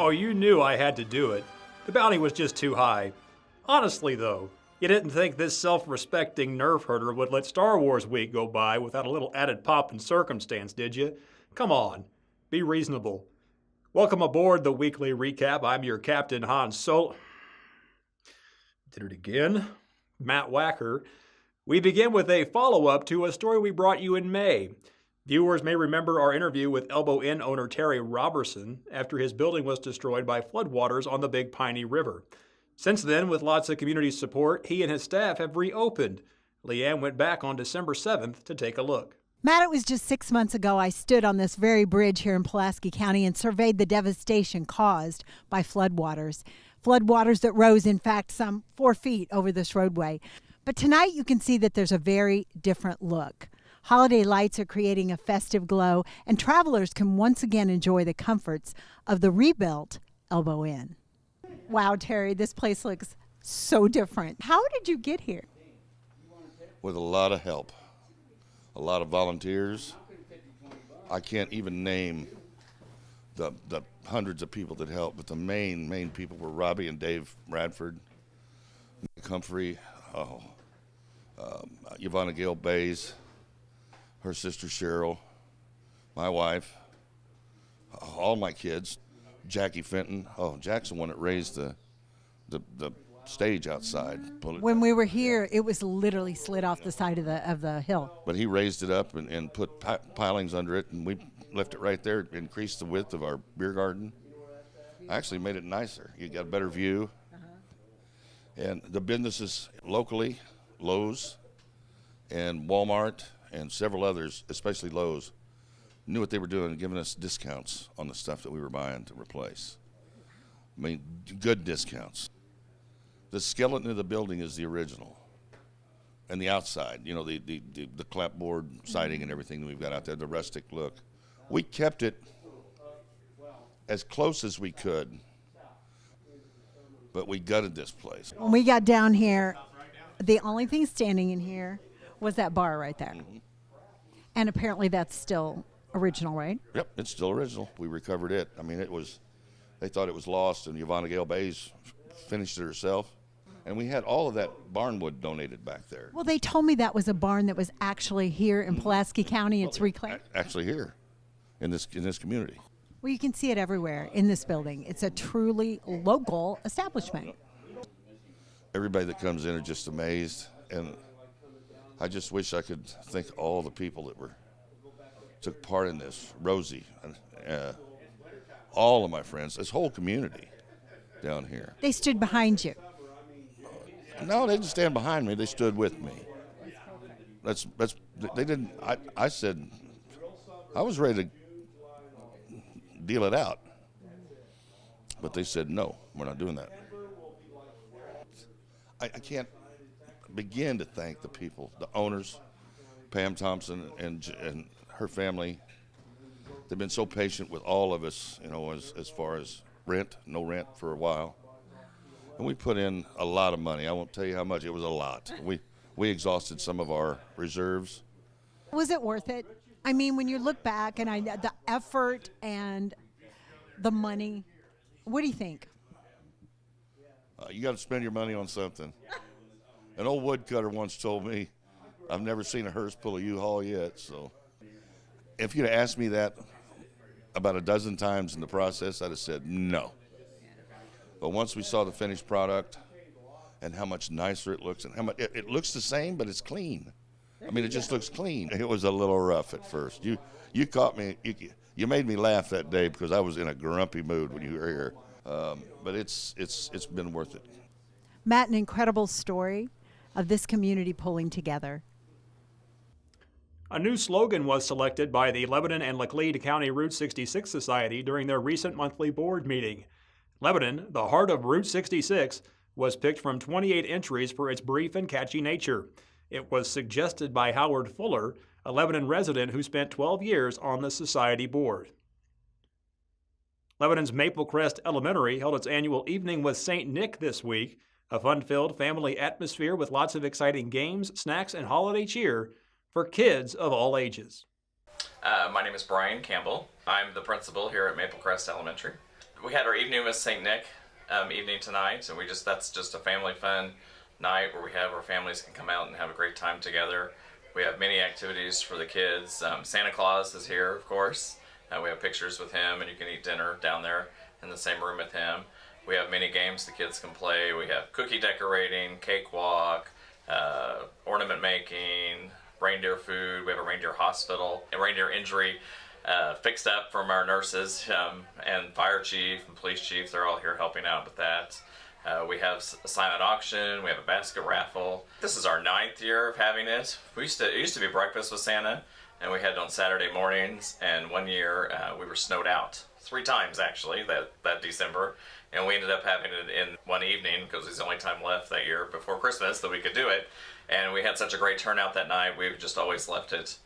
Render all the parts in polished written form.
Oh, you knew I had to do it. The bounty was just too high. Honestly, though, you didn't think this self-respecting nerf herder would let Star Wars Week go by without a little added pomp and circumstance, did you? Come on, be reasonable. Welcome aboard the weekly recap. I'm your Captain Han Solo. Did it again? Matt Wacker. We begin with a follow-up to a story we brought you in May. Viewers may remember our interview with Elbow Inn owner Terry Robertson after his building was destroyed by floodwaters on the Big Piney River. Since then, with lots of community support, he and his staff have reopened. Leanne went back on December 7th to take a look. Matt, it was just 6 months ago I stood on this very bridge here in Pulaski County and surveyed the devastation caused by floodwaters. Floodwaters that rose, in fact, some 4 feet over this roadway. But tonight you can see that there's a very different look. Holiday lights are creating a festive glow, and travelers can once again enjoy the comforts of the rebuilt Elbow Inn. Wow, Terry, this place looks so different. How did you get here? With a lot of help, a lot of volunteers. I can't even name the hundreds of people that helped, but the main people were Robbie and Dave Radford, Nick Humphrey, Yvonne Gail Bays, her sister Cheryl, my wife, all my kids, Jackie Fenton. Oh, Jack's the one that raised the stage outside. When we were here, it was literally slid off the side of the hill. But he raised it up and put pilings under it, and we left it right there, increased the width of our beer garden. Actually made it nicer. You got a better view. And the businesses locally, Lowe's and Walmart and several others, especially Lowe's, knew what they were doing and giving us discounts on the stuff that we were buying to replace. I mean, good discounts. The skeleton of the building is the original. And the outside, you know, the clapboard siding and everything that we've got out there, the rustic look. We kept it as close as we could, but we gutted this place. When we got down here, the only thing standing in here was that bar right there. Mm-hmm. And apparently that's still original, right? Yep, it's still original. We recovered it. I mean, they thought it was lost, and Yvonne Gail Bays finished it herself. And we had all of that barnwood donated back there. Well, they told me that was a barn that was actually here in Pulaski County. It's reclaimed. Actually here, in this community. Well, you can see it everywhere in this building. It's a truly local establishment. Everybody that comes in are just amazed, and I just wish I could thank all the people that took part in this. Rosie, all of my friends, this whole community down here. They stood behind you. No, they didn't stand behind me. They stood with me. They didn't. I said I was ready to deal it out, but they said no, we're not doing that. I can't begin to thank the people, the owners, Pam Thompson and her family. They've been so patient with all of us, you know, as far as no rent for a while. And we put in a lot of money. I won't tell you how much. It was a lot. We exhausted some of our reserves. Was it worth it? I mean, when you look back and the effort and the money, what do you think? You got to spend your money on something. An old woodcutter once told me, I've never seen a hearse pull a U-Haul yet. So if you'd have asked me that about a dozen times in the process, I'd have said no. But once we saw the finished product and how much nicer it looks, and how much it looks the same, but it's clean. I mean, it just looks clean. It was a little rough at first. You caught me. You made me laugh that day because I was in a grumpy mood when you were here. But it's been worth it. Matt, an incredible story of this community pulling together. A new slogan was selected by the Lebanon and Laclede County Route 66 Society during their recent monthly board meeting. Lebanon, the heart of Route 66, was picked from 28 entries for its brief and catchy nature. It was suggested by Howard Fuller, a Lebanon resident who spent 12 years on the society board. Lebanon's Maple Crest Elementary held its annual Evening with St. Nick this week, a fun-filled family atmosphere with lots of exciting games, snacks, and holiday cheer for kids of all ages. My name is Brian Campbell. I'm the principal here at Maple Crest Elementary. We had our evening with St. Nick evening tonight, and that's just a family fun night where we have our families can come out and have a great time together. We have many activities for the kids. Santa Claus is here, of course. We have pictures with him, and you can eat dinner down there in the same room with him. We have many games the kids can play. We have cookie decorating, cake walk, ornament making, reindeer food. We have a reindeer hospital, a reindeer injury fixed up from our nurses, and fire chief and police chief. They're all here helping out with that. We have a silent auction. We have a basket raffle. This is our 9th year of having it. It used to be breakfast with Santa, and we had it on Saturday mornings. And one year we were snowed out 3 times actually that December, and we ended up having it in one evening because it was the only time left that year before Christmas that we could do it. And we had such a great turnout that night. We've just always left it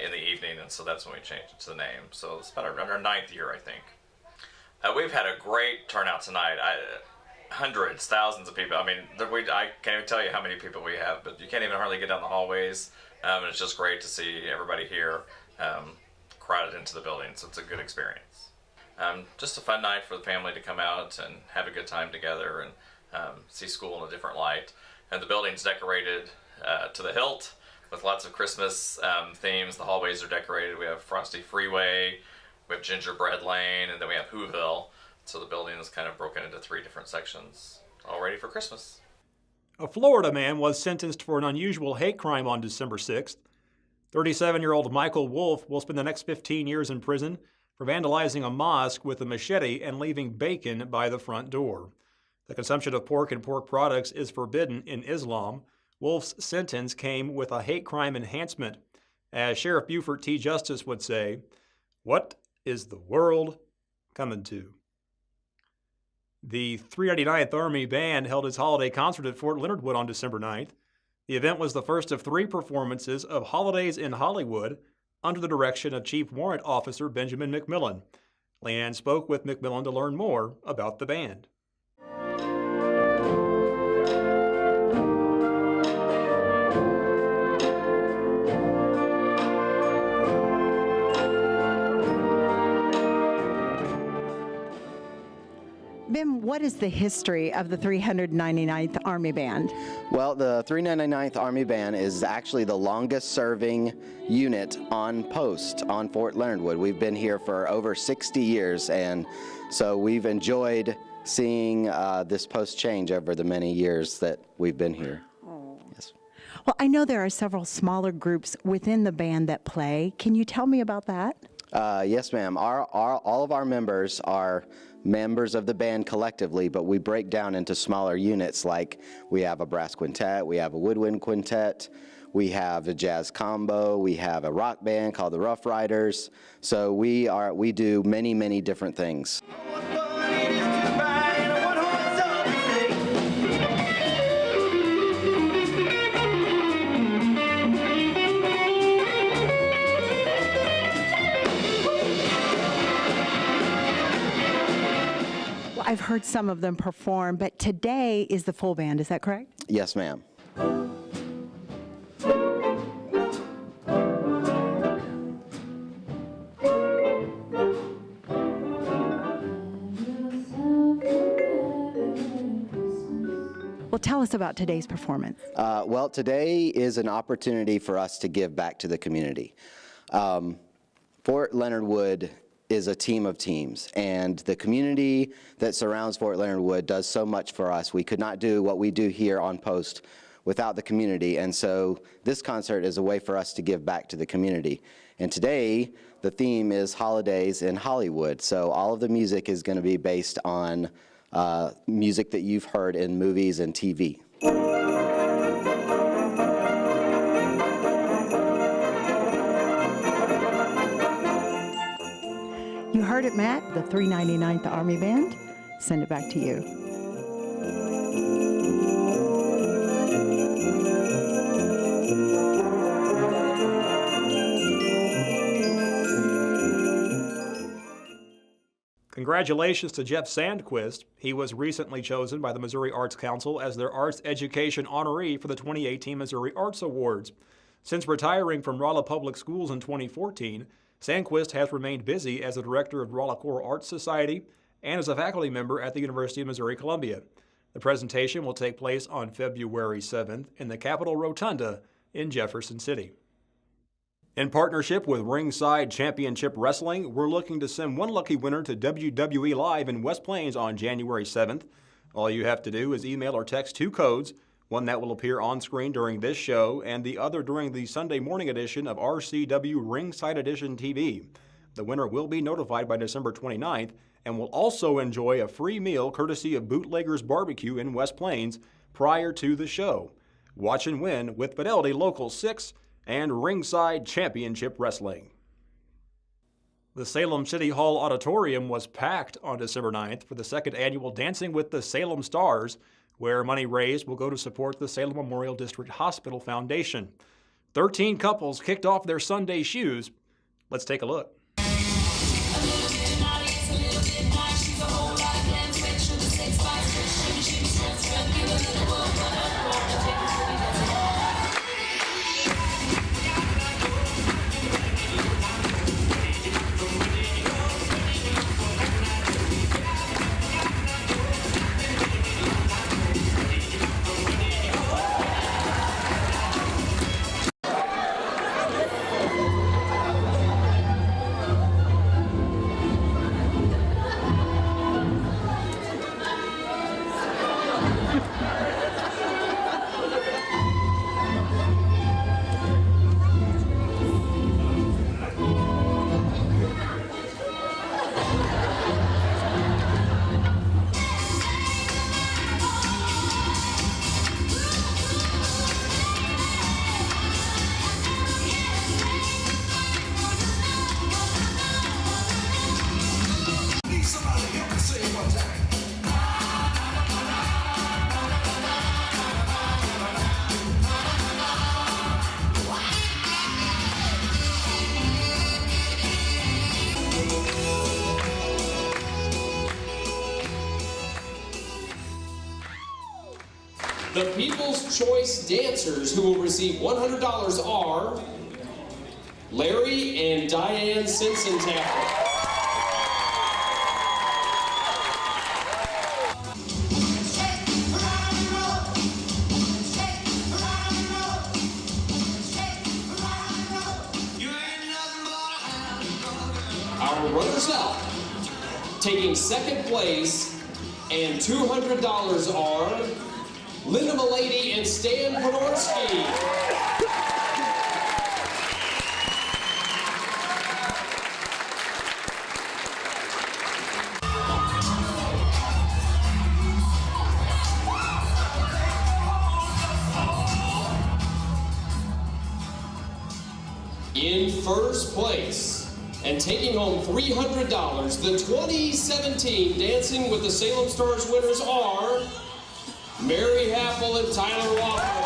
in the evening, and so that's when we changed it to the name. So it's about our 9th year, I think. We've had a great turnout tonight. Hundreds, thousands of people. I mean, I can't even tell you how many people we have, but you can't even hardly get down the hallways. And it's just great to see everybody here crowded into the building, so it's a good experience. Just a fun night for the family to come out and have a good time together and see school in a different light. And the building's decorated to the hilt with lots of Christmas themes. The hallways are decorated. We have Frosty Freeway, we have Gingerbread Lane, and then we have Whoville. So the building is kind of broken into 3 different sections, all ready for Christmas. A Florida man was sentenced for an unusual hate crime on December 6th. 37-year-old Michael Wolf will spend the next 15 years in prison for vandalizing a mosque with a machete and leaving bacon by the front door. The consumption of pork and pork products is forbidden in Islam. Wolf's sentence came with a hate crime enhancement. As Sheriff Buford T. Justice would say, "What is the world coming to?" The 399th Army Band held its holiday concert at Fort Leonard Wood on December 9th. The event was the first of 3 performances of Holidays in Hollywood under the direction of Chief Warrant Officer Benjamin McMillan. Leanne spoke with McMillan to learn more about the band. Bim, what is the history of the 399th Army Band? Well, the 399th Army Band is actually the longest serving unit on post on Fort Leonard Wood. We've been here for over 60 years, and so we've enjoyed seeing this post change over the many years that we've been here. Oh. Yes. Well, I know there are several smaller groups within the band that play. Can you tell me about that? Yes, ma'am. All of our members are members of the band collectively, but we break down into smaller units, like we have a brass quintet, we have a woodwind quintet, we have a jazz combo, we have a rock band called the Rough Riders. So we do many different things. I've heard some of them perform, but today is the full band, is that correct? Yes, ma'am. Well, tell us about today's performance. Well, today is an opportunity for us to give back to the community. Fort Leonard Wood is a team of teams, and the community that surrounds Fort Leonard Wood does so much for us. We could not do what we do here on post without the community, and so this concert is a way for us to give back to the community. And today, the theme is Holidays in Hollywood, so all of the music is going to be based on music that you've heard in movies and TV. You heard it, Matt, the 399th Army Band. Send it back to you. Congratulations to Jeff Sandquist. He was recently chosen by the Missouri Arts Council as their Arts Education honoree for the 2018 Missouri Arts Awards. Since retiring from Rolla Public Schools in 2014, Sandquist has remained busy as the director of Rolla Choral Arts Society and is a faculty member at the University of Missouri-Columbia. The presentation will take place on February 7th in the Capitol Rotunda in Jefferson City. In partnership with Ringside Championship Wrestling, we're looking to send one lucky winner to WWE Live in West Plains on January 7th. All you have to do is email or text 2 codes, one that will appear on screen during this show and the other during the Sunday morning edition of RCW Ringside Edition TV. The winner will be notified by December 29th and will also enjoy a free meal courtesy of Bootlegger's Barbecue in West Plains prior to the show. Watch and win with Fidelity Local 6 and Ringside Championship Wrestling. The Salem City Hall Auditorium was packed on December 9th for the second annual Dancing with the Salem Stars, where money raised will go to support the Salem Memorial District Hospital Foundation. 13 couples kicked off their Sunday shoes. Let's take a look. The People's Choice dancers who will receive $100 are Larry and Diane Simpson-Tapper. Our runners-up, taking second place and $200 are Linda Milady and Stan Podorski. In first place and taking home $300, the 2017 Dancing with the Salem Stars winners are Mary Happel and Tyler Wacker.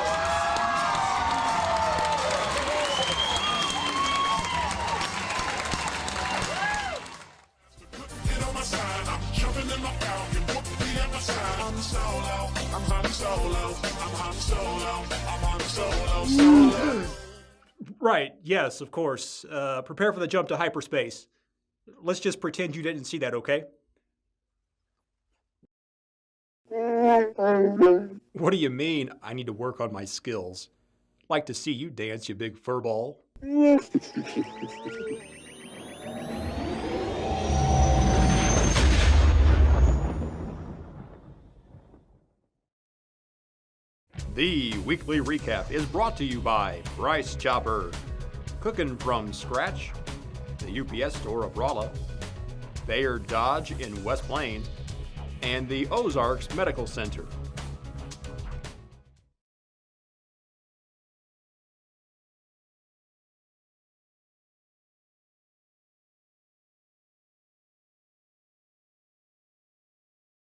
Right, yes, of course. Prepare for the jump to hyperspace. Let's just pretend you didn't see that, okay? What do you mean, I need to work on my skills? Like to see you dance, you big furball. The weekly recap is brought to you by Bryce Chopper, cooking from scratch, the UPS store of Rolla, Bayard Dodge in West Plains, and the Ozarks Medical Center.